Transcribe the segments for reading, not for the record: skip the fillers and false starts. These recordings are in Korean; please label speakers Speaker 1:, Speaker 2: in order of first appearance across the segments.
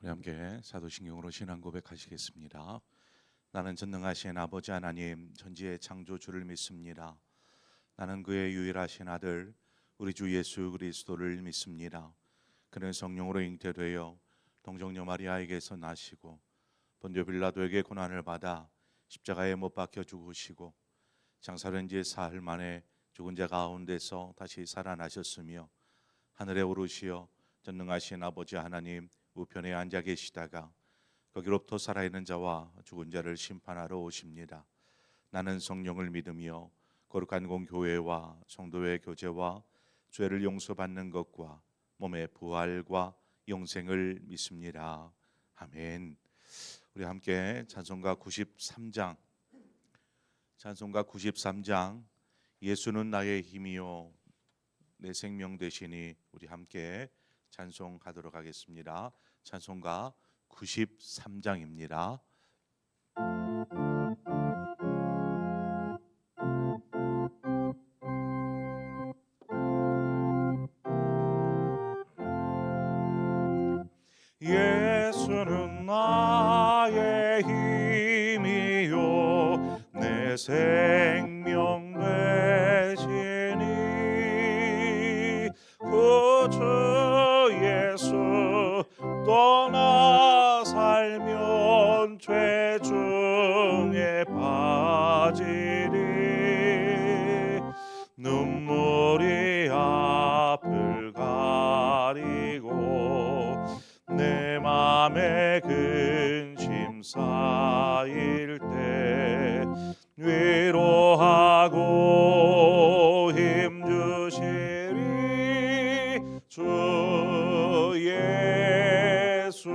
Speaker 1: 우리 함께 사도신경으로 신앙 고백하시겠습니다. 나는 전능하신 아버지 하나님 전지의 창조주를 믿습니다. 나는 그의 유일하신 아들 우리 주 예수 그리스도를 믿습니다. 그는 성령으로 잉태되어 동정녀 마리아에게서 나시고 본디오 빌라도에게 고난을 받아 십자가에 못 박혀 죽으시고 장사된 지 사흘 만에 죽은 자 가운데서 다시 살아나셨으며 하늘에 오르시어 전능하신 아버지 하나님 우편에 앉아 계시다가 거기로부터 살아있는 자와 죽은 자를 심판하러 오십니다. 나는 성령을 믿으며 거룩한 공교회와 성도의 교제와 죄를 용서받는 것과 몸의 부활과 영생을 믿습니다. 아멘. 우리 함께 찬송가 93장 예수는 나의 힘이요 내 생명 되시니 우리 함께 찬송하도록 하겠습니다. 찬송가 93장입니다. 예수는 나의 힘이요 내 생명 되시니 구주 예수 떠나 살면 죄 중에 빠지리 눈물이 앞을 가리고 내 맘에 근심 쌓일 때 위로하고 힘주시리 주 예수.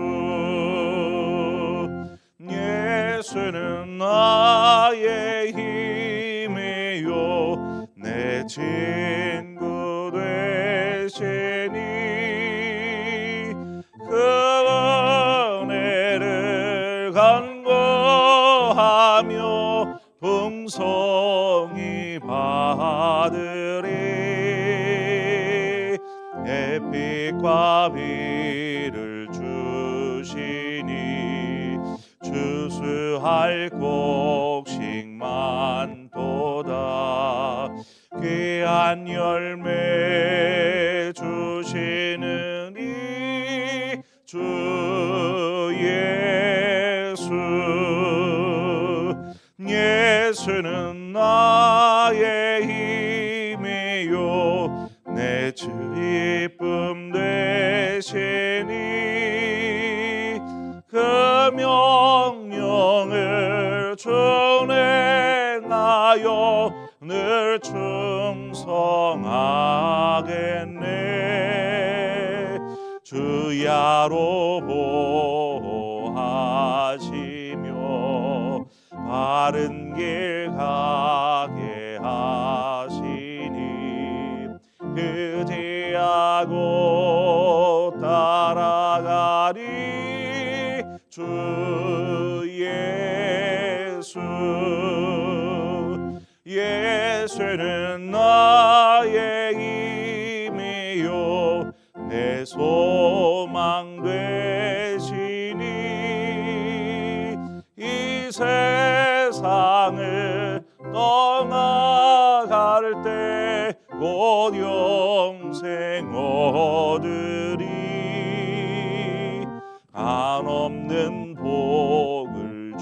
Speaker 1: 예수는 나의 힘이요 내 친구 되시니 그 은혜를 간구하며 풍성히 받으리 햇빛과 비를 주시니 추수할 곡식만 도다 귀한 열매 주시느니 주 예수. 예수는 나의 힘이요 내 기쁨 되시니 그 명령을 준행하여 늘 충성하겠네 주야로 보호하시며 바른 길 가게 하시니 의지하고 따라가리 주 예수. 예수는 나의 힘이요 내 소망 되시니 이 세상을 떠나갈 때 곧 영생 얻으리 한없는 복을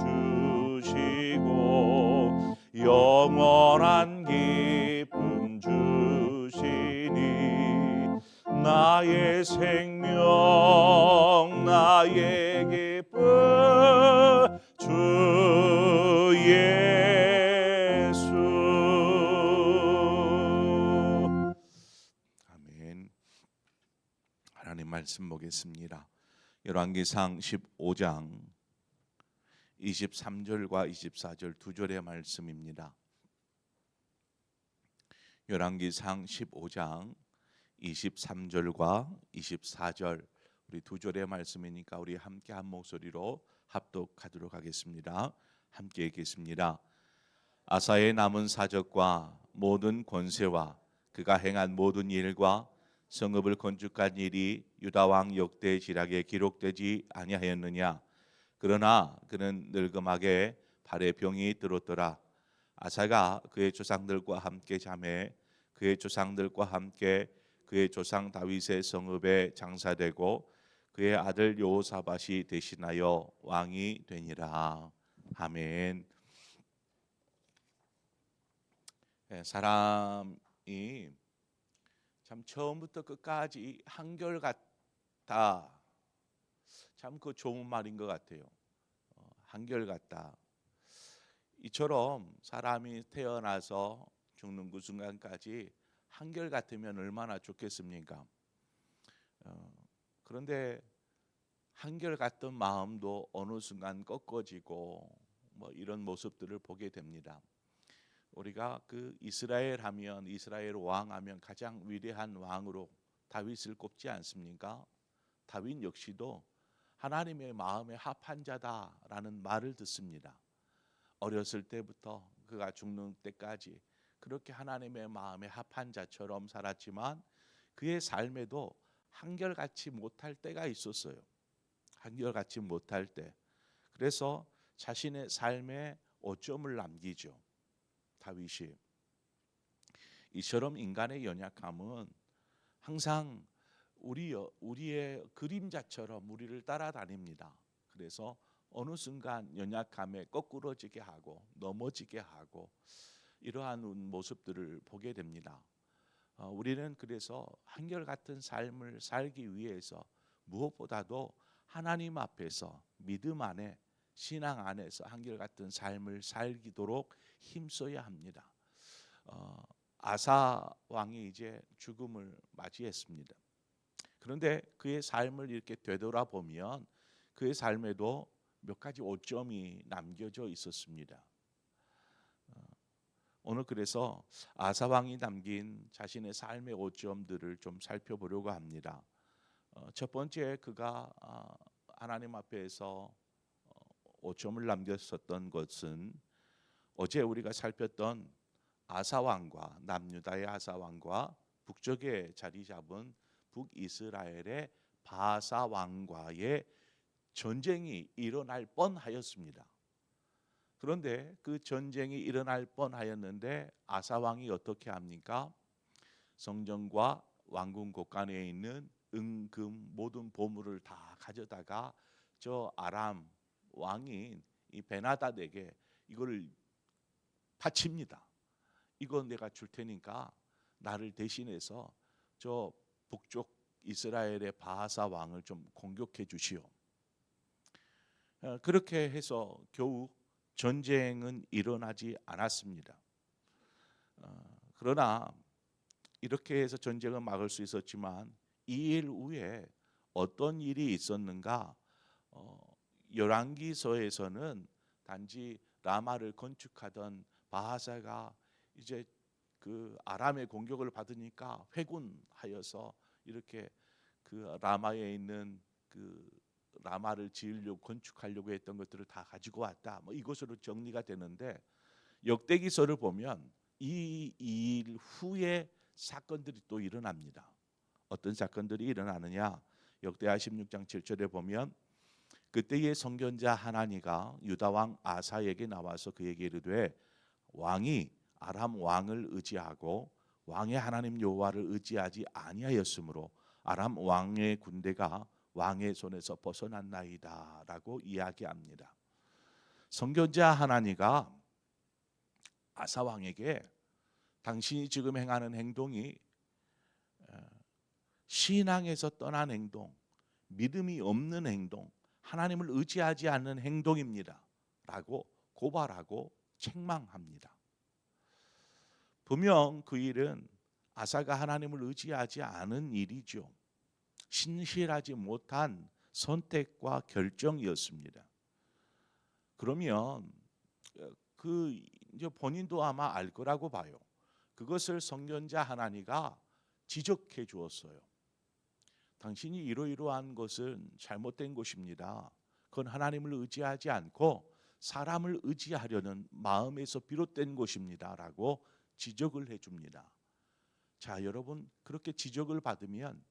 Speaker 1: 주시고 영원한 기쁨 주시니 나의 생명 나의 기쁨 주 예수. 아멘. 하나님 말씀 보겠습니다. 열왕기상 15장 23절과 24절 두 절의 말씀입니다. 열왕기상 15장 23절과 24절 우리 두 절의 말씀이니까 우리 함께 한 목소리로 합독하도록 하겠습니다. 함께 읽겠습니다. 아사의 남은 사적과 모든 권세와 그가 행한 모든 일과 성읍을 건축한 일이 유다 왕 역대 지략에 기록되지 아니하였느냐. 그러나 그는 늙음하게 발에 병이 들었더라. 아사가 그의 조상들과 함께 잠에 그의 조상들과 함께 그의 조상 다윗의 성읍에 장사되고 그의 아들 여호사밧이 대신하여 왕이 되니라. 아멘. 사람이 참 처음부터 끝까지 한결같다. 참 그 좋은 말인 것 같아요. 한결같다. 이처럼 사람이 태어나서 죽는 그 순간까지 한결같으면 얼마나 좋겠습니까? 그런데 한결같던 마음도 어느 순간 꺾어지고 뭐 이런 모습들을 보게 됩니다. 우리가 그 이스라엘 왕 하면 가장 위대한 왕으로 다윗을 꼽지 않습니까? 다윗 역시도 하나님의 마음에 합한 자다라는 말을 듣습니다. 어렸을 때부터 그가 죽는 때까지 그렇게 하나님의 마음에 합한 자처럼 살았지만 그의 삶에도 한결같이 못할 때가 있었어요. 한결같이 못할 때. 그래서 자신의 삶에 오점을 남기죠. 다윗이. 이처럼 인간의 연약함은 항상 우리의 그림자처럼 우리를 따라다닙니다. 그래서 어느 순간 연약함에 거꾸러지게 하고 넘어지게 하고 이러한 모습들을 보게 됩니다. 우리는 그래서 한결같은 삶을 살기 위해서 무엇보다도 하나님 앞에서 믿음 안에 신앙 안에서 한결같은 삶을 살기도록 힘써야 합니다. 아사 왕이 이제 죽음을 맞이했습니다. 그런데 그의 삶을 이렇게 되돌아보면 그의 삶에도 몇 가지 오점이 남겨져 있었습니다. 오늘 그래서 아사 왕이 남긴 자신의 삶의 오점들을 좀 살펴보려고 합니다. 첫 번째 그가 하나님 앞에서 오점을 남겼었던 것은 어제 우리가 살폈던 아사 왕과 남유다의 아사 왕과 북쪽에 자리 잡은 북이스라엘의 바사 왕과의 전쟁이 일어날 뻔하였습니다. 그런데 그 전쟁이 일어날 뻔하였는데 아사 왕이 어떻게 합니까? 성전과 왕궁 곳간에 있는 은금 모든 보물을 다 가져다가 저 아람 왕인 이 베나닷에게 이거를 바칩니다. 이거 내가 줄 테니까 나를 대신해서 저 북쪽 이스라엘의 바하사 왕을 좀 공격해 주시오. 그렇게 해서 겨우 전쟁은 일어나지 않았습니다. 그러나 이렇게 해서 전쟁을 막을 수 있었지만 이 일 후에 어떤 일이 있었는가? 열왕기서에서는 단지 라마를 건축하던 바하사가 이제 그 아람의 공격을 받으니까 회군하여서 이렇게 그 라마에 있는 그 라마를 지으려고 건축하려고 했던 것들을 다 가지고 왔다. 뭐 이것으로 정리가 되는데 역대기서를 보면 이 일 후에 사건들이 또 일어납니다. 어떤 사건들이 일어나느냐? 역대하 16장 7절에 보면 그때의 선견자 하나니가 유다 왕 아사에게 나와서 그에게 이르되 왕이 아람 왕을 의지하고 왕의 하나님 여호와를 의지하지 아니하였으므로 아람 왕의 군대가 왕의 손에서 벗어났나이다라고 이야기합니다. 선견자 하나니가 아사 왕에게 당신이 지금 행하는 행동이 신앙에서 떠난 행동, 믿음이 없는 행동, 하나님을 의지하지 않는 행동입니다 라고 고발하고 책망합니다. 분명 그 일은 아사가 하나님을 의지하지 않은 일이죠. 신실하지 못한 선택과 결정이었습니다. 그러면 그 이제 본인도 아마 알 거라고 봐요. 그것을 선견자 하나니가 지적해 주었어요. 당신이 이러이러한 것은 잘못된 것입니다. 그건 하나님을 의지하지 않고 사람을 의지하려는 마음에서 비롯된 것입니다라고 지적을 해줍니다. 자, 여러분 그렇게 지적을 받으면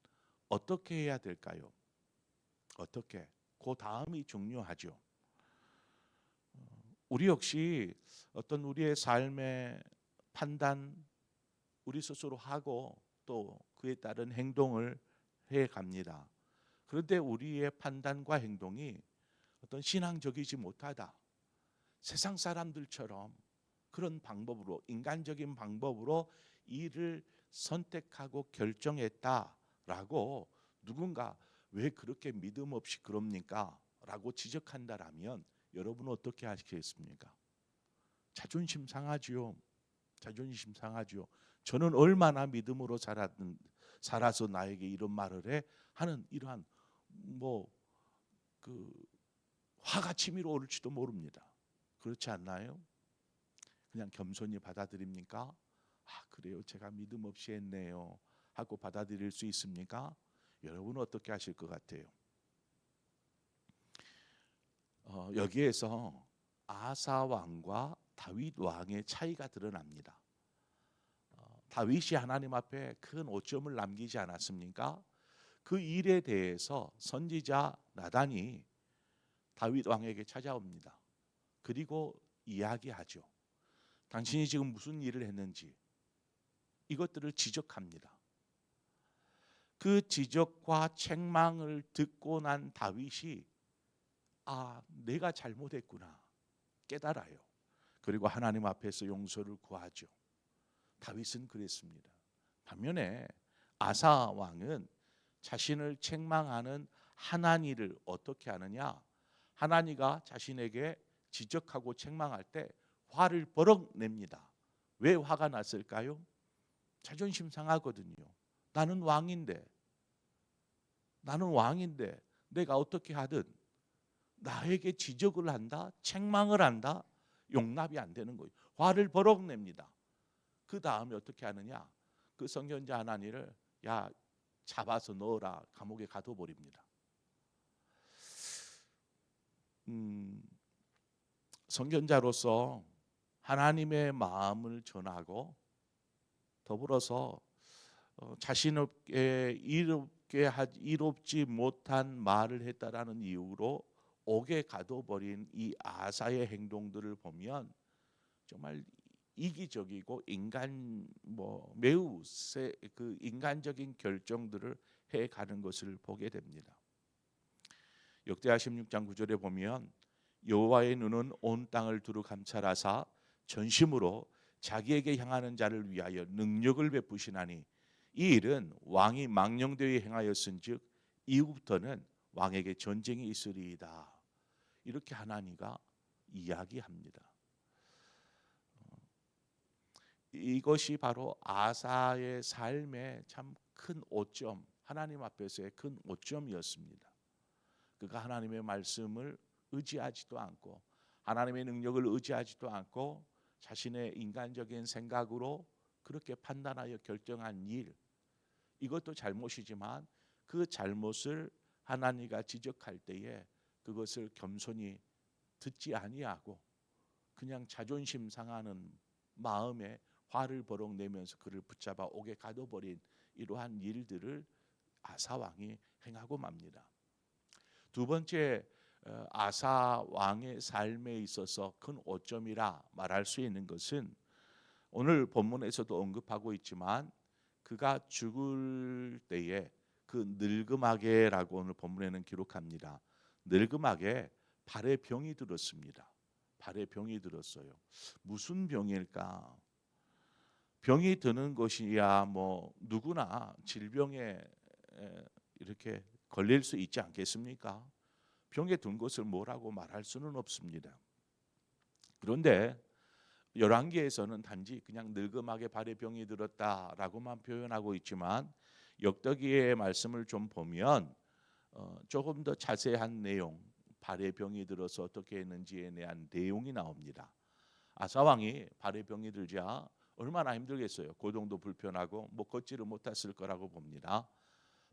Speaker 1: 어떻게 해야 될까요? 어떻게? 그 다음이 중요하죠. 우리 역시 어떤 우리의 삶의 판단 우리 스스로 하고 또 그에 따른 행동을 해 갑니다. 그런데 우리의 판단과 행동이 어떤 신앙적이지 못하다. 세상 사람들처럼 그런 방법으로 인간적인 방법으로 일을 선택하고 결정했다라고 누군가 왜 그렇게 믿음 없이 그럽니까? 라고 지적한다라면 여러분은 어떻게 하시겠습니까? 자존심 상하지요. 자존심 상하지요. 저는 얼마나 믿음으로 살아서 나에게 이런 말을 해 하는 이러한 뭐 그 화가 치밀어 오를지도 모릅니다. 그렇지 않나요? 그냥 겸손히 받아들입니까? 아, 그래요. 제가 믿음 없이 했네요. 하고 받아들일 수 있습니까? 여러분은 어떻게 하실 것 같아요? 여기에서 아사 왕과 다윗 왕의 차이가 드러납니다. 다윗이 하나님 앞에 큰 오점을 남기지 않았습니까? 그 일에 대해서 선지자 나단이 다윗 왕에게 찾아옵니다. 그리고 이야기하죠. 당신이 지금 무슨 일을 했는지 이것들을 지적합니다. 그 지적과 책망을 듣고 난 다윗이 아, 내가 잘못했구나 깨달아요. 그리고 하나님 앞에서 용서를 구하죠. 다윗은 그랬습니다. 반면에 아사 왕은 자신을 책망하는 하나니를 어떻게 하느냐? 하나니가 자신에게 지적하고 책망할 때 화를 버럭 냅니다. 왜 화가 났을까요? 자존심 상하거든요. 나는 왕인데 내가 어떻게 하든 나에게 지적을 한다, 책망을 한다, 용납이 안 되는 거예요. 화를 버럭 냅니다. 그 다음에 어떻게 하느냐? 그 선견자 하나니를 야 잡아서 넣어라 감옥에 가둬버립니다. 선견자로서 하나님의 마음을 전하고 더불어서 자신에게 이롭지 못한 말을 했다라는 이유로 옥에 가둬버린 이 아사의 행동들을 보면 정말 이기적이고 매우 그 인간적인 결정들을 해가는 것을 보게 됩니다. 역대하 16장 9절에 보면 여호와의 눈은 온 땅을 두루 감찰하사 전심으로 자기에게 향하는 자를 위하여 능력을 베푸시나니 이 일은 왕이 망령되이 행하였은즉 이후부터는 왕에게 전쟁이 있으리이다. 이렇게 하나니가 이야기합니다. 이것이 바로 아사의 삶의 참 큰 오점, 하나님 앞에서의 큰 오점이었습니다. 그가 하나님의 말씀을 의지하지도 않고 하나님의 능력을 의지하지도 않고 자신의 인간적인 생각으로 그렇게 판단하여 결정한 일, 이것도 잘못이지만 그 잘못을 하나님과 지적할 때에 그것을 겸손히 듣지 아니하고 그냥 자존심 상하는 마음에 화를 버럭 내면서 그를 붙잡아 옥에 가둬버린 이러한 일들을 아사 왕이 행하고 맙니다. 두 번째 아사 왕의 삶에 있어서 큰 오점이라 말할 수 있는 것은 오늘 본문에서도 언급하고 있지만 그가 죽을 때에 그 늙음하게라고 오늘 본문에는 기록합니다. 늙음하게 발에 병이 들었습니다. 발에 병이 들었어요. 무슨 병일까? 병이 드는 것이야 뭐 누구나 질병에 이렇게 걸릴 수 있지 않겠습니까? 병에 든 것을 뭐라고 말할 수는 없습니다. 그런데 열왕기에서는 단지 그냥 늙음하게 발에 병이 들었다라고만 표현하고 있지만 역대기의 말씀을 좀 보면 조금 더 자세한 내용, 발에 병이 들어서 어떻게 했는지에 대한 내용이 나옵니다. 아사 왕이 발에 병이 들자 얼마나 힘들겠어요. 고동도 불편하고 뭐 걷지를 못했을 거라고 봅니다.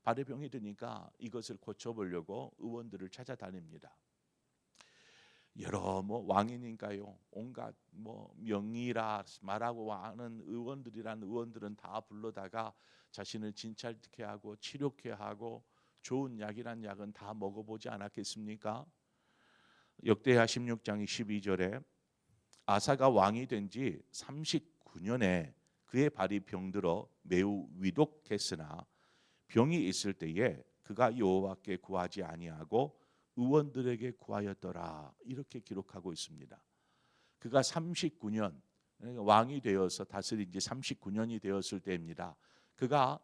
Speaker 1: 발에 병이 드니까 이것을 고쳐보려고 의원들을 찾아다닙니다. 여러 뭐 왕이니까요. 온갖 뭐 명의라 말하고 하는 의원들은 다 불러다가 자신을 진찰케 하고 치료케 하고 좋은 약이란 약은 다 먹어보지 않았겠습니까? 역대하 16장 12절에 아사가 왕이 된 지 39년에 그의 발이 병들어 매우 위독했으나 병이 있을 때에 그가 여호와께 구하지 아니하고 의원들에게 구하였더라. 이렇게 기록하고 있습니다. 그가 39년 왕이 되어서 다스린 지 39년이 되었을 때입니다. 그가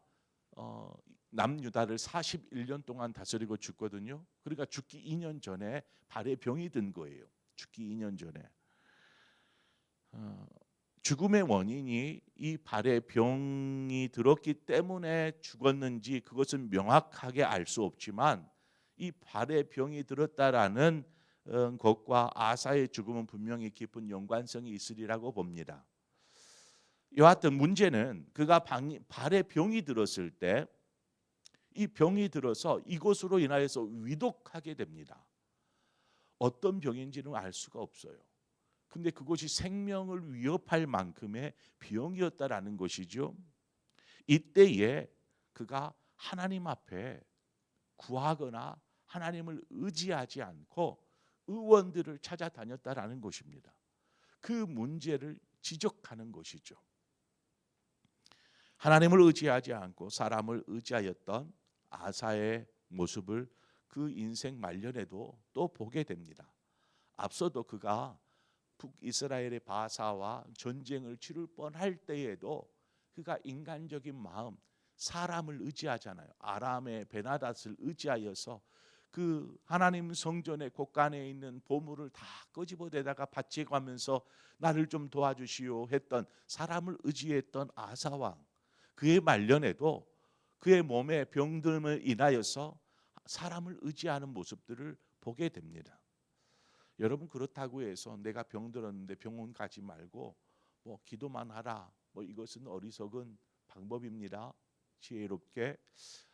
Speaker 1: 남유다를 41년 동안 다스리고 죽거든요. 그러니까 죽기 2년 전에 발에 병이 든 거예요. 죽기 2년 전에. 죽음의 원인이 이 발에 병이 들었기 때문에 죽었는지 그것은 명확하게 알 수 없지만 이 발에 병이 들었다라는 것과 아사의 죽음은 분명히 깊은 연관성이 있으리라고 봅니다. 여하튼 문제는 그가 발에 병이 들었을 때 이 병이 들어서 이것으로 인하여서 위독하게 됩니다. 어떤 병인지는 알 수가 없어요. 근데 그것이 생명을 위협할 만큼의 병이었다라는 것이죠. 이때에 그가 하나님 앞에 구하거나 하나님을 의지하지 않고 의원들을 찾아다녔다라는 것입니다. 그 문제를 지적하는 것이죠. 하나님을 의지하지 않고 사람을 의지하였던 아사의 모습을 그 인생 말년에도 또 보게 됩니다. 앞서도 그가 북이스라엘의 바사와 전쟁을 치를 뻔할 때에도 그가 인간적인 마음, 사람을 의지하잖아요. 아람의 베나닷을 의지하여서 그 하나님 성전의 곳간에 있는 보물을 다 끄집어내다가 바치가면서 나를 좀 도와주시오 했던 사람을 의지했던 아사왕, 그의 말년에도 그의 몸에 병듦을 인하여서 사람을 의지하는 모습들을 보게 됩니다. 여러분, 그렇다고 해서 내가 병들었는데 병원 가지 말고 뭐 기도만 하라, 뭐 이것은 어리석은 방법입니다. 지혜롭게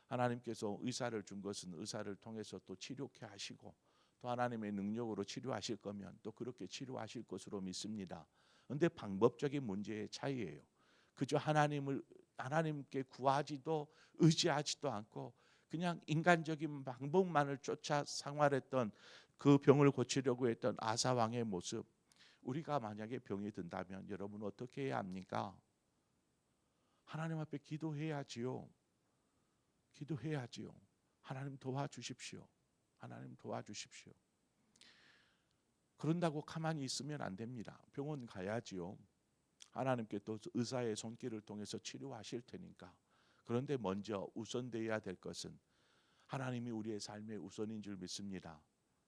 Speaker 1: 하나님께서 의사를 준 것은 의사를 통해서 또 치료케 하시고 또 하나님의 능력으로 치료하실 거면 또 그렇게 치료하실 것으로 믿습니다. 그런데 방법적인 문제의 차이예요. 그저 하나님께 구하지도 의지하지도 않고 그냥 인간적인 방법만을 쫓아 생활했던 그 병을 고치려고 했던 아사 왕의 모습, 우리가 만약에 병이 든다면 여러분 어떻게 해야 합니까? 하나님 앞에 기도해야지요. 기도해야지요. 하나님 도와주십시오. 하나님 도와주십시오. 그런다고 가만히 있으면 안 됩니다. 병원 가야지요. 하나님께 또 의사의 손길을 통해서 치료하실 테니까. 그런데 먼저 우선되어야 될 것은 하나님이 우리의 삶의 우선인 줄 믿습니다.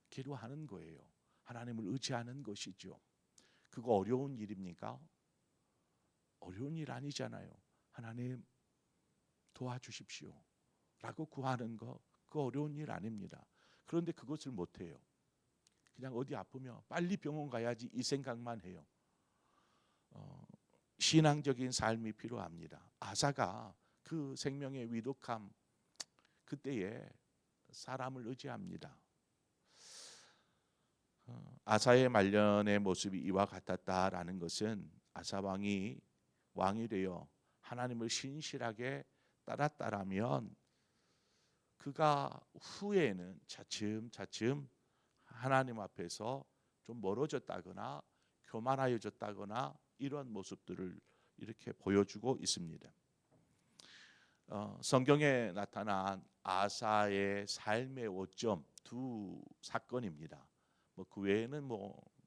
Speaker 1: 기도하는 거예요. 하나님을 의지하는 것이죠. 그거 어려운 일입니까? 어려운 일 아니잖아요. 하나님 도와주십시오 라고 구하는 거, 그 어려운 일 아닙니다. 그런데 그것을 못해요. 그냥 어디 아프면 빨리 병원 가야지 이 생각만 해요. 신앙적인 삶이 필요합니다. 아사가 그 생명의 위독함 그때에 사람을 의지합니다. 아사의 말년의 모습이 이와 같았다라는 것은 아사 왕이 되어 하나님을 신실하게 따랐다라면 그가 후에는 차츰 하나님 앞에서 좀 멀어졌다거나 교만하여졌다거나 이런 모습들을 이렇게 보여주고 있습니다. 성경에 나타난 아사의 삶의 오점 두 사건입니다. 그 외에는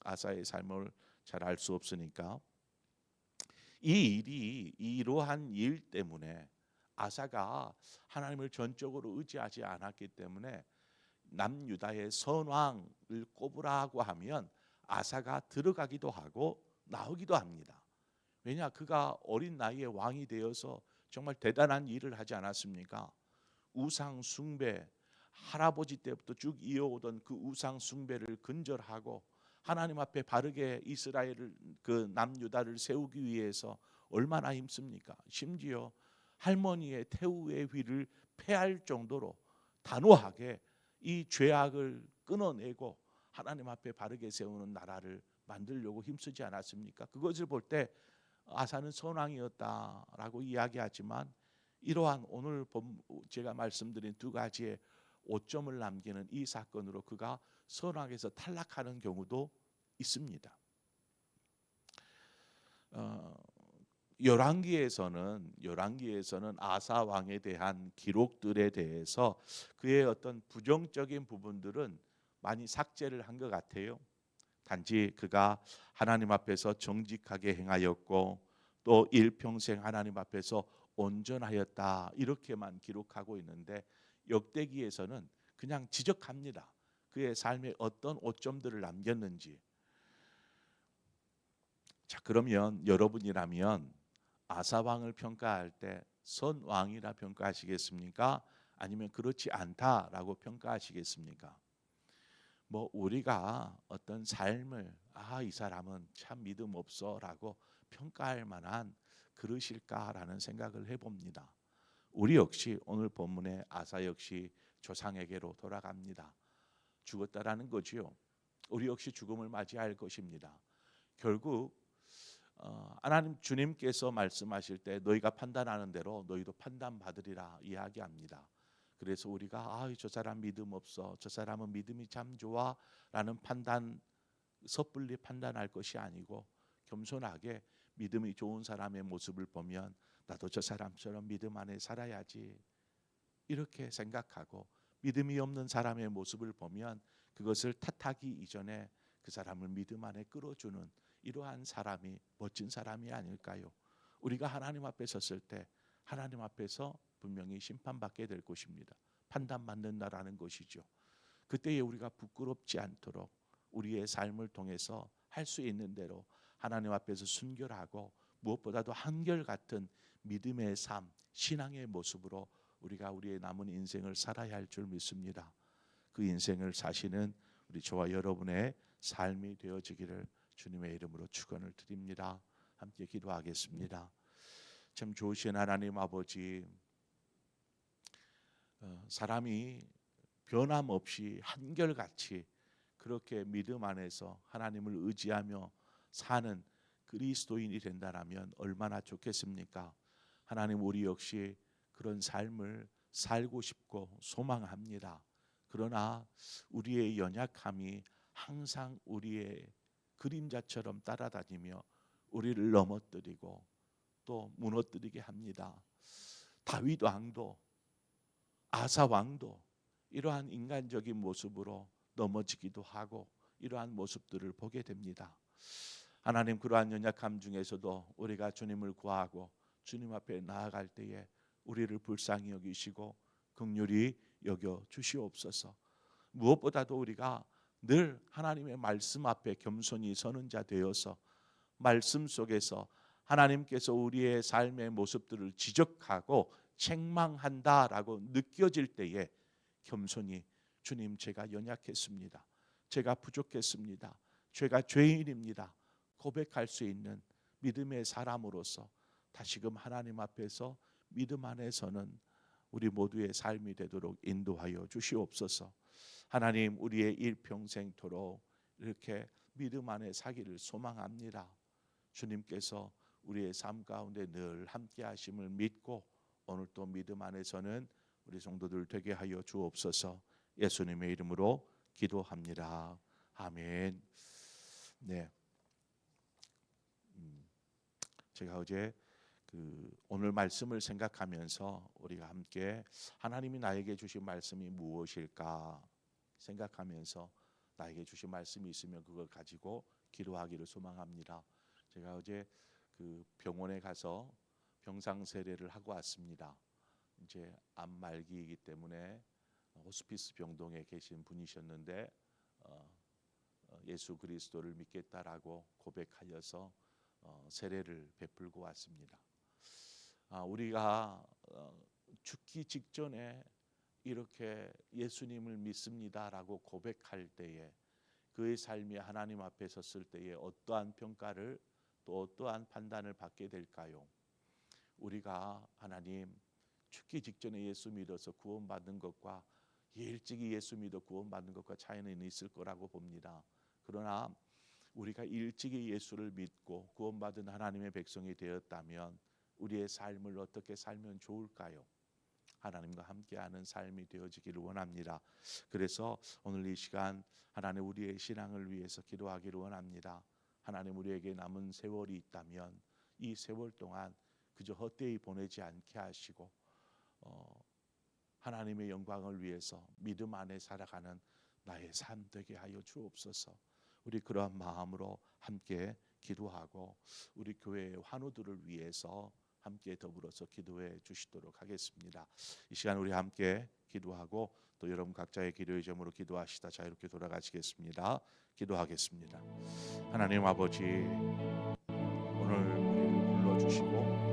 Speaker 1: 아사의 삶을 잘 알 수 없으니까 이 일이 이러한 일 때문에 아사가 하나님을 전적으로 의지하지 않았기 때문에 남유다의 선왕을 꼽으라고 하면 아사가 들어가기도 하고 나오기도 합니다. 왜냐, 그가 어린 나이에 왕이 되어서 정말 대단한 일을 하지 않았습니까? 우상 숭배, 할아버지 때부터 쭉 이어오던 그 우상 숭배를 근절하고 하나님 앞에 바르게 이스라엘을 그 남유다를 세우기 위해서 얼마나 힘씁니까? 심지어 할머니의 태우의 휘를 패할 정도로 단호하게 이 죄악을 끊어내고 하나님 앞에 바르게 세우는 나라를 만들려고 힘쓰지 않았습니까? 그것을 볼 때 아사는 선왕이었다라고 이야기하지만 이러한 오늘 제가 말씀드린 두 가지의 오점을 남기는 이 사건으로 그가 선왕에서 탈락하는 경우도 있습니다. 열왕기에서는 아사 왕에 대한 기록들에 대해서 그의 어떤 부정적인 부분들은 많이 삭제를 한 것 같아요. 단지 그가 하나님 앞에서 정직하게 행하였고 또 일평생 하나님 앞에서 온전하였다 이렇게만 기록하고 있는데 역대기에서는 그냥 지적합니다. 그의 삶에 어떤 오점들을 남겼는지. 자, 그러면 여러분이라면 아사 왕을 평가할 때 선왕이라 평가하시겠습니까? 아니면 그렇지 않다라고 평가하시겠습니까? 우리가 어떤 삶을 이 사람은 참 믿음 없어라고 평가할 만한 그러실까라는 생각을 해봅니다. 우리 역시 오늘 본문의 아사 역시 조상에게로 돌아갑니다. 죽었다라는 거지요. 우리 역시 죽음을 맞이할 것입니다. 결국 하나님 주님께서 말씀하실 때 너희가 판단하는 대로 너희도 판단받으리라 이야기합니다. 그래서 우리가 저 사람 믿음 없어, 저 사람은 믿음이 참 좋아 라는 판단, 섣불리 판단할 것이 아니고 겸손하게 믿음이 좋은 사람의 모습을 보면 나도 저 사람처럼 믿음 안에 살아야지 이렇게 생각하고, 믿음이 없는 사람의 모습을 보면 그것을 탓하기 이전에 그 사람을 믿음 안에 끌어주는 이러한 사람이 멋진 사람이 아닐까요? 우리가 하나님 앞에 섰을 때 하나님 앞에서 분명히 심판받게 될 것입니다. 판단받는다라는 것이죠. 그때에 우리가 부끄럽지 않도록 우리의 삶을 통해서 할 수 있는 대로 하나님 앞에서 순결하고 무엇보다도 한결같은 믿음의 삶, 신앙의 모습으로 우리가 우리의 남은 인생을 살아야 할 줄 믿습니다. 그 인생을 사시는 우리 저와 여러분의 삶이 되어지기를 주님의 이름으로 축원을 드립니다. 함께 기도하겠습니다. 참 좋으신 하나님 아버지, 사람이 변함없이 한결같이 그렇게 믿음 안에서 하나님을 의지하며 사는 그리스도인이 된다면 얼마나 좋겠습니까? 하나님, 우리 역시 그런 삶을 살고 싶고 소망합니다. 그러나 우리의 연약함이 항상 우리의 그림자처럼 따라다니며 우리를 넘어뜨리고 또 무너뜨리게 합니다. 다윗 왕도 아사 왕도 이러한 인간적인 모습으로 넘어지기도 하고 이러한 모습들을 보게 됩니다. 하나님, 그러한 연약함 중에서도 우리가 주님을 구하고 주님 앞에 나아갈 때에 우리를 불쌍히 여기시고 긍휼히 여겨 주시옵소서. 무엇보다도 우리가 늘 하나님의 말씀 앞에 겸손히 서는 자 되어서 말씀 속에서 하나님께서 우리의 삶의 모습들을 지적하고 책망한다라고 느껴질 때에 겸손히 주님, 제가 연약했습니다. 제가 부족했습니다. 제가 죄인입니다. 고백할 수 있는 믿음의 사람으로서 다시금 하나님 앞에서 믿음 안에서는 우리 모두의 삶이 되도록 인도하여 주시옵소서. 하나님, 우리의 일평생토록 이렇게 믿음 안에 사기를 소망합니다. 주님께서 우리의 삶 가운데 늘 함께 하심을 믿고 오늘 또 믿음 안에서는 우리 성도들 되게 하여 주옵소서. 예수님의 이름으로 기도합니다. 아멘. 네. 제가 어제 오늘 말씀을 생각하면서 우리가 함께 하나님이 나에게 주신 말씀이 무엇일까 생각하면서 나에게 주신 말씀이 있으면 그걸 가지고 기도하기를 소망합니다. 제가 어제 병원에 가서 병상 세례를 하고 왔습니다. 이제 암 말기이기 때문에 호스피스 병동에 계신 분이셨는데 예수 그리스도를 믿겠다라고 고백하여서 세례를 베풀고 왔습니다. 우리가 죽기 직전에 이렇게 예수님을 믿습니다라고 고백할 때에 그의 삶이 하나님 앞에 섰을 때에 어떠한 평가를 또 어떠한 판단을 받게 될까요? 우리가 하나님, 죽기 직전에 예수 믿어서 구원받는 것과 일찍이 예수 믿어 구원받는 것과 차이는 있을 거라고 봅니다. 그러나 우리가 일찍이 예수를 믿고 구원받은 하나님의 백성이 되었다면 우리의 삶을 어떻게 살면 좋을까요? 하나님과 함께하는 삶이 되어지기를 원합니다. 그래서 오늘 이 시간 하나님 우리의 신앙을 위해서 기도하기를 원합니다. 하나님 우리에게 남은 세월이 있다면 이 세월 동안 그저 헛되이 보내지 않게 하시고 하나님의 영광을 위해서 믿음 안에 살아가는 나의 삶 되게 하여 주옵소서. 우리 그러한 마음으로 함께 기도하고 우리 교회의 환우들을 위해서 함께 더불어서 기도해 주시도록 하겠습니다. 이 시간 우리 함께 기도하고 또 여러분 각자의 기도의 점으로 기도하시다 자유롭게 돌아가시겠습니다. 기도하겠습니다. 하나님 아버지, 오늘 우리를 불러주시고